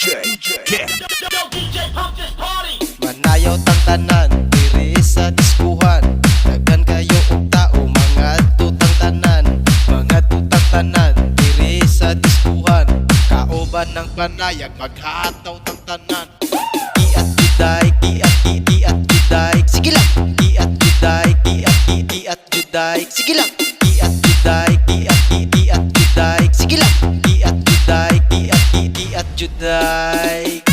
Yeah. Manayaw tang tanan, diri sa diskuhan. Daghan kayo og tao, mga tutang tanan. Mga tutang tanan, diri sa diskuhan. Kauban ng panayag, maghataw tang tanan. Iat juday, iat juday. Sige lang, iat juday, iat juday. Sige lang, iat juday, iat juday. Sige lang, iat juday, iat juday.